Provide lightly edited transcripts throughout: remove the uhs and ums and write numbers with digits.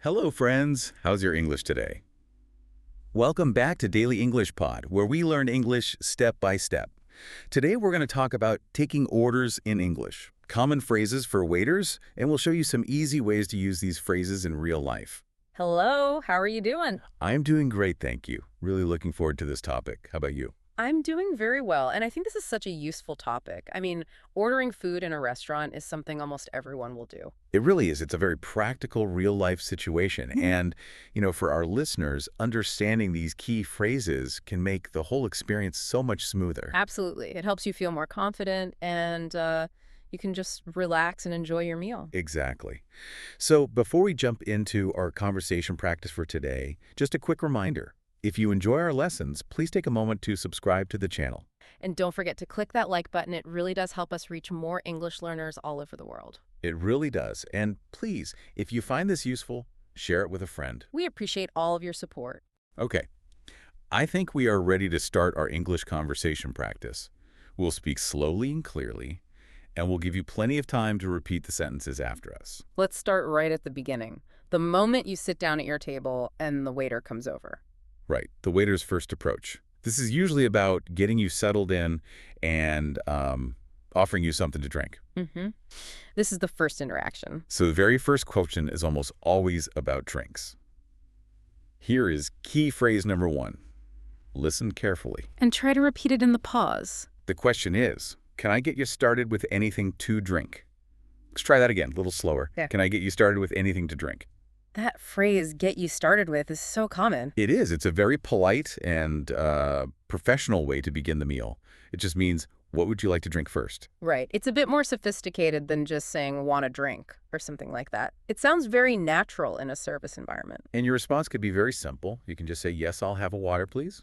Hello, friends. How's your English today? Welcome back to Daily English Pod, where we learn English step by step. Today, we're going to talk about taking orders in English, common phrases for waiters, and we'll show you some easy ways to use these phrases in real life. Hello, how are you doing? I'm doing great, thank you. Really looking forward to this topic. How about you? I'm doing very well, and I think this is such a useful topic. Ordering food in a restaurant is something almost everyone will do. It really is. It's a very practical, real-life situation. And, for our listeners, understanding these key phrases can make the whole experience so much smoother. Absolutely. It helps you feel more confident, and you can just relax and enjoy your meal. Exactly. So before we jump into our conversation practice for today, just a quick reminder. If you enjoy our lessons, please take a moment to subscribe to the channel. And don't forget to click that like button. It really does help us reach more English learners all over the world. It really does. And please, if you find this useful, share it with a friend. We appreciate all of your support. Okay. I think we are ready to start our English conversation practice. We'll speak slowly and clearly, and we'll give you plenty of time to repeat the sentences after us. Let's start right at the beginning. The moment you sit down at your table and the waiter comes over. Right, the waiter's first approach. This is usually about getting you settled in and offering you something to drink. This is the first interaction. So the very first question is almost always about drinks. Here is key phrase number 1. Listen carefully. And try to repeat it in the pause. The question is, can I get you started with anything to drink? Let's try that again, a little slower. Yeah. Can I get you started with anything to drink? That phrase, get you started with, is so common. It is. It's a very polite and professional way to begin the meal. It just means, what would you like to drink first? Right. It's a bit more sophisticated than just saying, want a drink, or something like that. It sounds very natural in a service environment. And your response could be very simple. You can just say, yes, I'll have a water, please.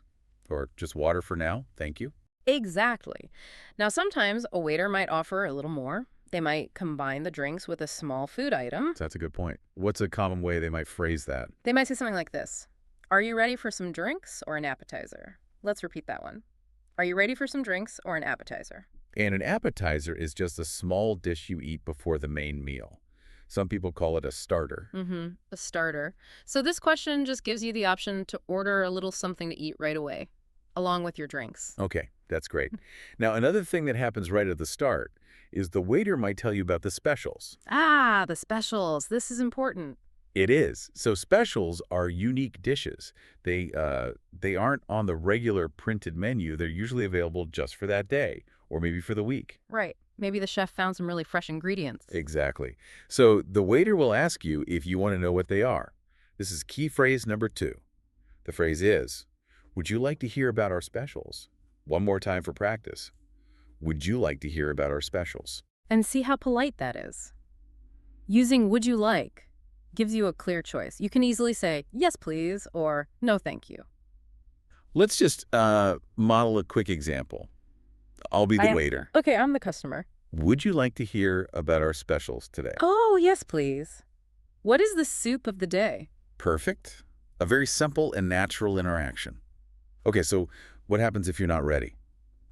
Or just water for now. Thank you. Exactly. Now, sometimes a waiter might offer a little more. They might combine the drinks with a small food item. That's a good point. What's a common way they might phrase that? They might say something like this. Are you ready for some drinks or an appetizer? Let's repeat that one. Are you ready for some drinks or an appetizer? And an appetizer is just a small dish you eat before the main meal. Some people call it a starter. A starter. So this question just gives you the option to order a little something to eat right away, along with your drinks. Okay, that's great. Now, another thing that happens right at the start is the waiter might tell you about the specials. Ah, the specials. This is important. It is. So specials are unique dishes. They aren't on the regular printed menu. They're usually available just for that day or maybe for the week. Right. Maybe the chef found some really fresh ingredients. Exactly. So the waiter will ask you if you want to know what they are. This is key phrase number 2. The phrase is, would you like to hear about our specials? One more time for practice. Would you like to hear about our specials? And see how polite that is. Using would you like gives you a clear choice. You can easily say, yes, please, or no, thank you. Let's just model a quick example. I'll be the waiter. Okay, I'm the customer. Would you like to hear about our specials today? Oh, yes, please. What is the soup of the day? Perfect. A very simple and natural interaction. Okay, so what happens if you're not ready?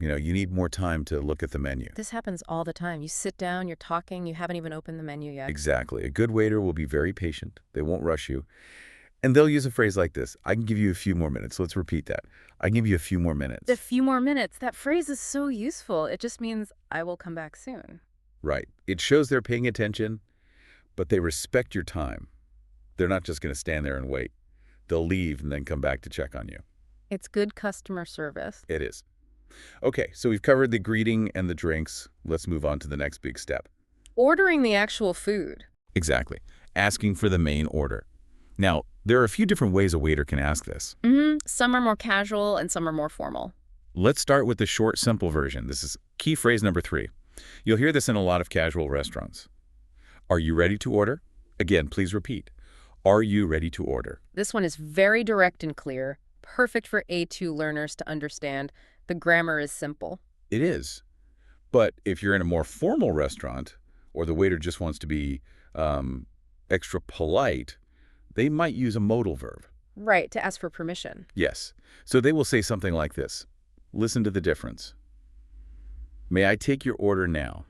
You need more time to look at the menu. This happens all the time. You sit down, you're talking, you haven't even opened the menu yet. Exactly. A good waiter will be very patient. They won't rush you. And they'll use a phrase like this. I can give you a few more minutes. Let's repeat that. I can give you a few more minutes. A few more minutes. That phrase is so useful. It just means I will come back soon. Right. It shows they're paying attention, but they respect your time. They're not just going to stand there and wait. They'll leave and then come back to check on you. It's good customer service. It is. Okay, so we've covered the greeting and the drinks. Let's move on to the next big step. Ordering the actual food. Exactly. Asking for the main order. Now, there are a few different ways a waiter can ask this. Some are more casual and some are more formal. Let's start with the short, simple version. This is key phrase number 3. You'll hear this in a lot of casual restaurants. Are you ready to order? Again, please repeat. Are you ready to order? This one is very direct and clear, perfect for A2 learners to understand. The grammar is simple. It is. But if you're in a more formal restaurant, or the waiter just wants to be extra polite, they might use a modal verb. Right, to ask for permission. Yes. So they will say something like this. Listen to the difference. May I take your order now?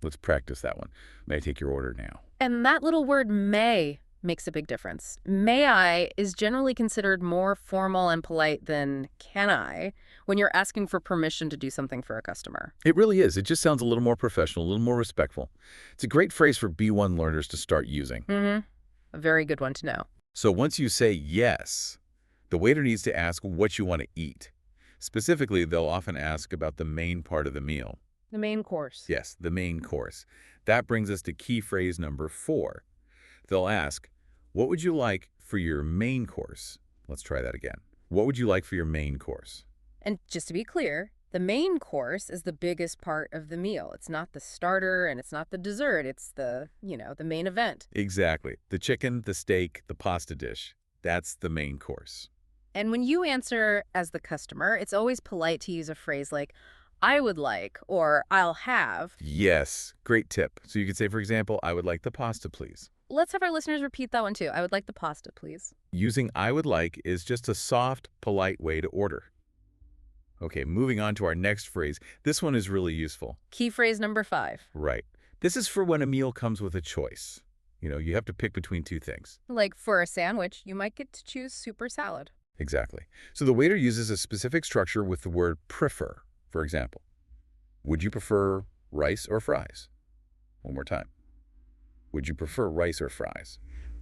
Let's practice that one. May I take your order now? And that little word may makes a big difference. May I is generally considered more formal and polite than can I when you're asking for permission to do something for a customer. It really is. It just sounds a little more professional, a little more respectful. It's a great phrase for B1 learners to start using. Mm-hmm. A very good one to know. So once you say yes, the waiter needs to ask what you want to eat. Specifically, they'll often ask about the main part of the meal. The main course. Yes, the main course. That brings us to key phrase number 4. They'll ask, what would you like for your main course? Let's try that again. What would you like for your main course? And just to be clear, the main course is the biggest part of the meal. It's not the starter and it's not the dessert. It's the main event. Exactly. The chicken, the steak, the pasta dish. That's the main course. And when you answer as the customer, it's always polite to use a phrase like, I would like, or I'll have. Yes, great tip. So you could say, for example, I would like the pasta, please. Let's have our listeners repeat that one too. I would like the pasta, please. Using I would like is just a soft, polite way to order. Okay, moving on to our next phrase. This one is really useful. Key phrase number 5. Right. This is for when a meal comes with a choice. You have to pick between two things. Like for a sandwich, you might get to choose soup or salad. Exactly. So the waiter uses a specific structure with the word prefer. For example, would you prefer rice or fries? One more time. Would you prefer rice or fries?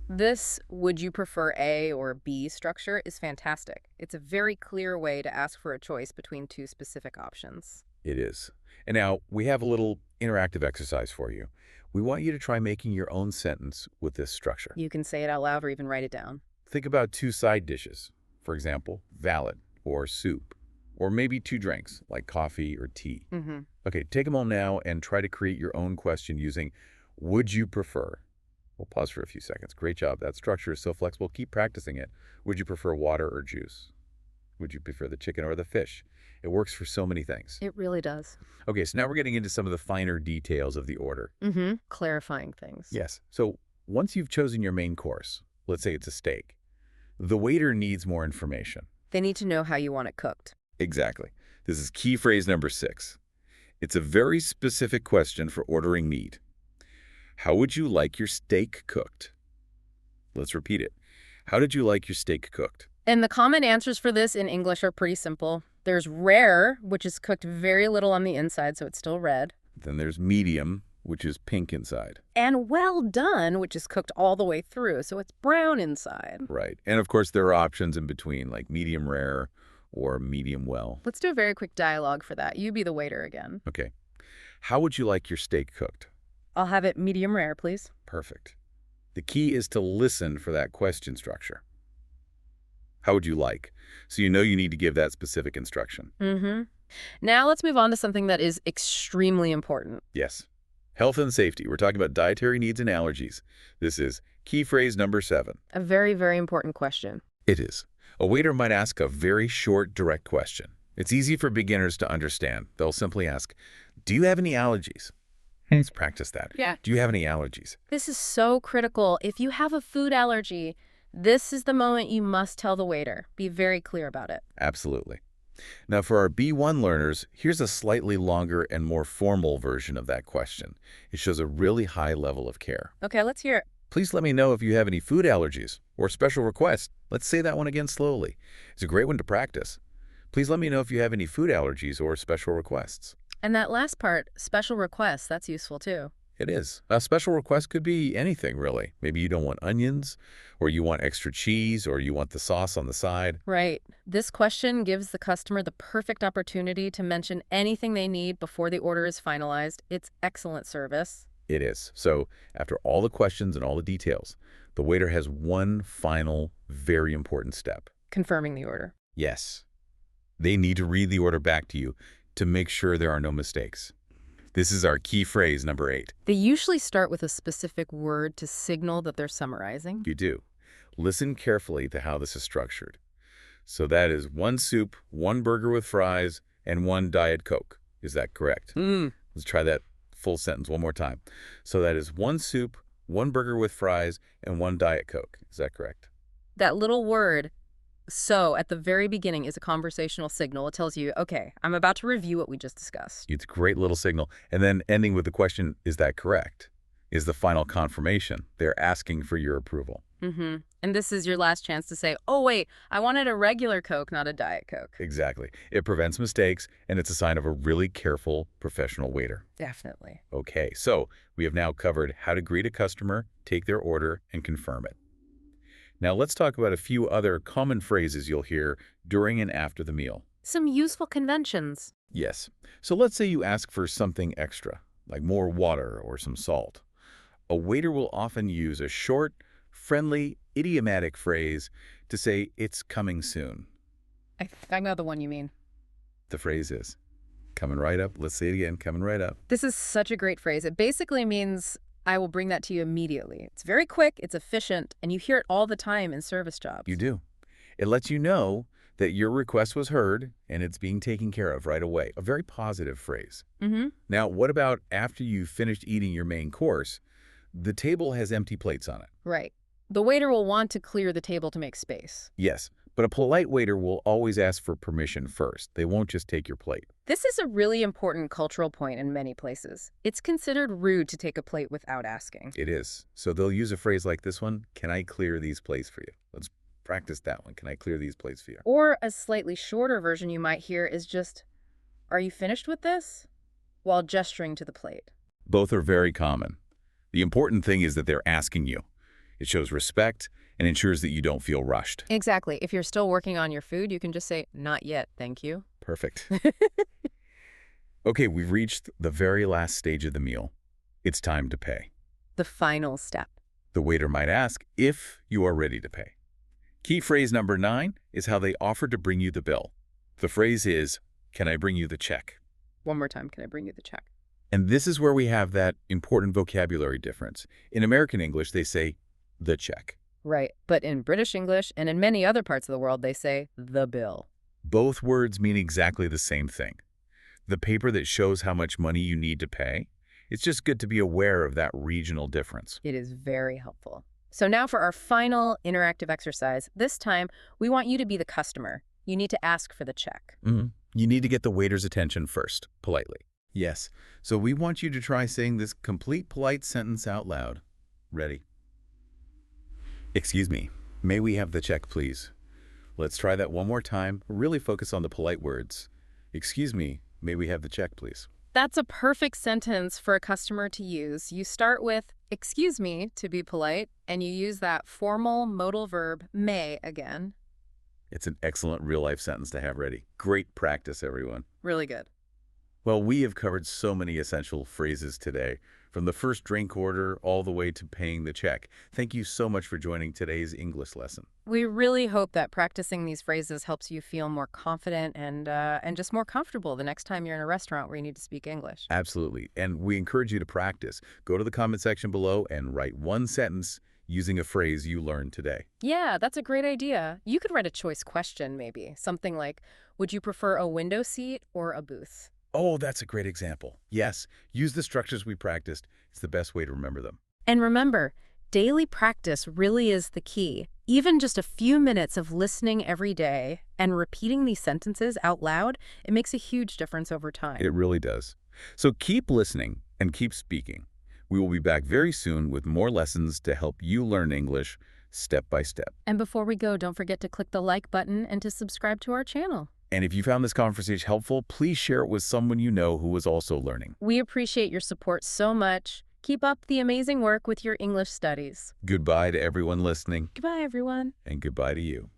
This would you prefer A or B structure is fantastic. It's a very clear way to ask for a choice between two specific options. It is. And now we have a little interactive exercise for you. We want you to try making your own sentence with this structure. You can say it out loud or even write it down. Think about 2 side dishes. For example, salad or soup. Or maybe 2 drinks, like coffee or tea. Mm-hmm. Okay, take them all now and try to create your own question using would you prefer? We'll pause for a few seconds. Great job. That structure is so flexible. Keep practicing it. Would you prefer water or juice? Would you prefer the chicken or the fish? It works for so many things. It really does. Okay, so now we're getting into some of the finer details of the order. Mm-hmm. Clarifying things. Yes. So once you've chosen your main course, let's say it's a steak, the waiter needs more information. They need to know how you want it cooked. Exactly. This is key phrase number 6. It's a very specific question for ordering meat. How would you like your steak cooked? Let's repeat it. How did you like your steak cooked? And the common answers for this in English are pretty simple. There's rare, which is cooked very little on the inside, so it's still red. Then there's medium, which is pink inside. And well done, which is cooked all the way through, so it's brown inside. Right. And of course, there are options in between, like medium rare or medium well. Let's do a very quick dialogue for that. You be the waiter again. Okay. How would you like your steak cooked? I'll have it medium rare, please. Perfect. The key is to listen for that question structure. How would you like? So you know you need to give that specific instruction. Mm-hmm. Now let's move on to something that is extremely important. Yes. Health and safety. We're talking about dietary needs and allergies. This is key phrase number 7. A very, very important question. It is. A waiter might ask a very short, direct question. It's easy for beginners to understand. They'll simply ask, do you have any allergies? Let's practice that. Yeah. Do you have any allergies? This is so critical. If you have a food allergy, this is the moment you must tell the waiter. Be very clear about it. Absolutely. Now, for our B1 learners, here's a slightly longer and more formal version of that question. It shows a really high level of care. Okay, let's hear it. Please let me know if you have any food allergies or special requests. Let's say that one again slowly. It's a great one to practice. Please let me know if you have any food allergies or special requests. And that last part, special requests, that's useful too. It is. A special request could be anything, really. Maybe you don't want onions, or you want extra cheese, or you want the sauce on the side. Right. This question gives the customer the perfect opportunity to mention anything they need before the order is finalized. It's excellent service. It is. So after all the questions and all the details, the waiter has one final, very important step. Confirming the order. Yes. They need to read the order back to you to make sure there are no mistakes. This is our key phrase number 8. They usually start with a specific word to signal that they're summarizing. You do. Listen carefully to how this is structured. So that is 1 soup, 1 burger with fries, and 1 Diet Coke. Is that correct? Let's try that full sentence one more time. So that is 1 soup, 1 burger with fries, and 1 Diet Coke. Is that correct? That little word, so, at the very beginning is a conversational signal. It tells you, okay, I'm about to review what we just discussed. It's a great little signal. And then ending with the question, is that correct? Is the final confirmation. They're asking for your approval. And this is your last chance to say, oh, wait, I wanted a regular Coke, not a Diet Coke. Exactly. It prevents mistakes, and it's a sign of a really careful, professional waiter. Definitely. Okay, so we have now covered how to greet a customer, take their order, and confirm it. Now let's talk about a few other common phrases you'll hear during and after the meal. Some useful conventions. Yes. So let's say you ask for something extra, like more water or some salt. A waiter will often use a short, friendly, idiomatic phrase to say it's coming soon. I know the one you mean. The phrase is, coming right up. Let's say it again, coming right up. This is such a great phrase. It basically means I will bring that to you immediately. It's very quick, it's efficient, and you hear it all the time in service jobs. You do. It lets you know that your request was heard and it's being taken care of right away. A very positive phrase. Now, what about after you've finished eating your main course? The table has empty plates on it. Right. The waiter will want to clear the table to make space. Yes, but a polite waiter will always ask for permission first. They won't just take your plate. This is a really important cultural point in many places. It's considered rude to take a plate without asking. It is. So they'll use a phrase like this one, can I clear these plates for you? Let's practice that one. Can I clear these plates for you? Or a slightly shorter version you might hear is just, are you finished with this? While gesturing to the plate. Both are very common. The important thing is that they're asking you. It shows respect and ensures that you don't feel rushed. Exactly. If you're still working on your food, you can just say, not yet, thank you. Perfect. Okay, we've reached the very last stage of the meal. It's time to pay. The final step. The waiter might ask if you are ready to pay. Key phrase number 9 is how they offer to bring you the bill. The phrase is, can I bring you the check? One more time, can I bring you the check? And this is where we have that important vocabulary difference. In American English, they say the check. Right. But in British English and in many other parts of the world, they say the bill. Both words mean exactly the same thing. The paper that shows how much money you need to pay. It's just good to be aware of that regional difference. It is very helpful. So now for our final interactive exercise. This time, we want you to be the customer. You need to ask for the check. You need to get the waiter's attention first, politely. Yes, so we want you to try saying this complete polite sentence out loud. Ready? Excuse me, may we have the check, please? Let's try that one more time. Really focus on the polite words. Excuse me, may we have the check, please? That's a perfect sentence for a customer to use. You start with, excuse me, to be polite, and you use that formal modal verb, may, again. It's an excellent real-life sentence to have ready. Great practice, everyone. Really good. Well, we have covered so many essential phrases today, from the first drink order all the way to paying the check. Thank you so much for joining today's English lesson. We really hope that practicing these phrases helps you feel more confident and just more comfortable the next time you're in a restaurant where you need to speak English. Absolutely. And we encourage you to practice. Go to the comment section below and write one sentence using a phrase you learned today. Yeah, that's a great idea. You could write a choice question, maybe. Something like, would you prefer a window seat or a booth? Oh, that's a great example. Yes, use the structures we practiced. It's the best way to remember them. And remember, daily practice really is the key. Even just a few minutes of listening every day and repeating these sentences out loud, it makes a huge difference over time. It really does. So keep listening and keep speaking. We will be back very soon with more lessons to help you learn English step by step. And before we go, don't forget to click the like button and to subscribe to our channel. And if you found this conversation helpful, please share it with someone you know who is also learning. We appreciate your support so much. Keep up the amazing work with your English studies. Goodbye to everyone listening. Goodbye, everyone. And goodbye to you.